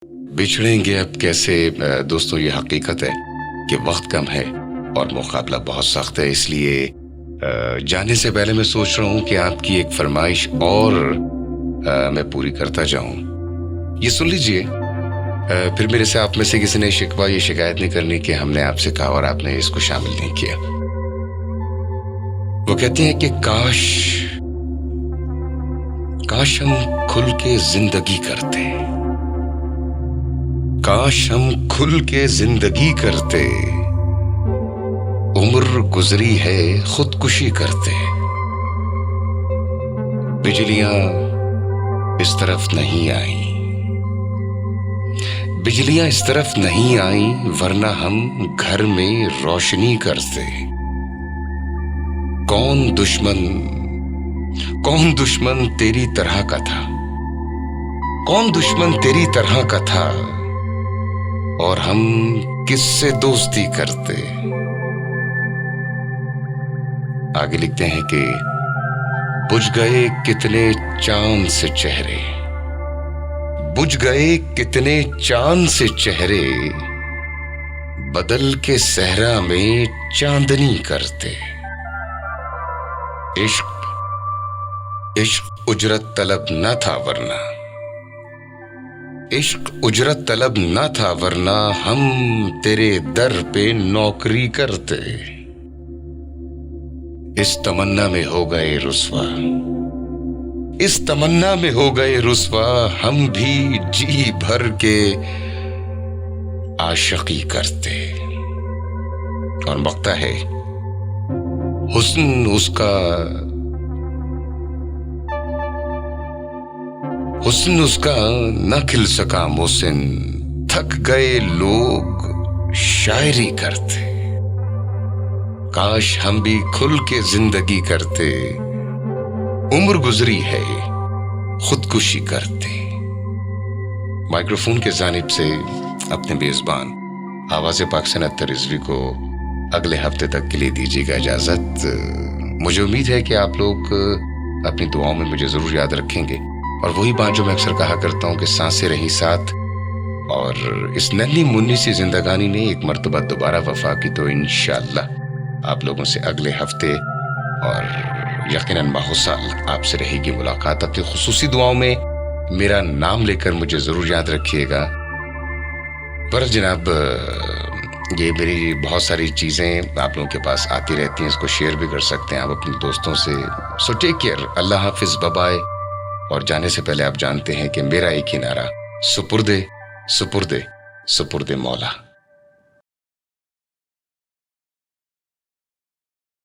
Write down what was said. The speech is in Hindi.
बिछड़ेंगे अब कैसे। दोस्तों, ये हकीकत है कि वक्त कम है और मुकाबला बहुत सख्त है, इसलिए जाने से पहले मैं सोच रहा हूं कि आपकी एक फरमाइश और मैं पूरी करता जाऊं। ये सुन लीजिए, फिर मेरे से आप में से किसी ने शिकवा ये शिकायत नहीं करनी कि हमने आपसे कहा और आपने इसको शामिल नहीं किया। वो कहते हैं कि काश हम खुल के जिंदगी करते, काश हम खुल के जिंदगी करते, उम्र गुजरी है खुदकुशी करते। बिजलियां इस तरफ नहीं आई, बिजलियां इस तरफ नहीं आई, वरना हम घर में रोशनी करते। कौन दुश्मन तेरी तरह का था, कौन दुश्मन तेरी तरह का था, और हम किससे दोस्ती करते। आगे लिखते हैं कि बुझ गए कितने चांद से चेहरे, बुझ गए कितने चांद से चेहरे, बदल के सहरा में चांदनी करते। इश्क उजरत तलब न था वरना, इश्क उजरत तलब न था वरना, हम तेरे दर पे नौकरी करते। इस तमन्ना में हो गए रुस्वा, इस तमन्ना में हो गए रुस्वा, हम भी जी भर के आशिकी करते। और मक्ता है, हुस्न उसका न खिल सका मोहसिन, थक गए लोग शायरी करते। काश हम भी खुल के जिंदगी करते, उम्र गुजरी है खुदकुशी करते। माइक्रोफोन के जानिब से अपने मेजबान आवाज़ पाक से अत्तर रिजवी को अगले हफ्ते तक के लिए दीजिएगा इजाजत। मुझे उम्मीद है कि आप लोग अपनी दुआओं में मुझे जरूर याद रखेंगे, और वही बात जो मैं अक्सर कहा करता हूं कि सांसें रही साथ, और इस नन्ही मुन्नी सी जिंदगानी ने एक मर्तबा दोबारा वफा की, तो इंशाअल्लाह आप लोगों से अगले हफ्ते और यकीनन माहौसाल आपसे रहेगी मुलाकात। अपनी खुसूसी दुआओं में मेरा नाम लेकर मुझे जरूर याद रखिएगा। पर जनाब, ये मेरी बहुत सारी चीज़ें आप लोगों के पास आती रहती हैं, इसको शेयर भी कर सकते हैं आप अपने दोस्तों से। सो टेक केयर, अल्लाह हाफिज, बाय बाय। और जाने से पहले आप जानते हैं कि मेरा एक ही नारा, सुपुर्दे सुपुर्दे सुपुर्दे मौला।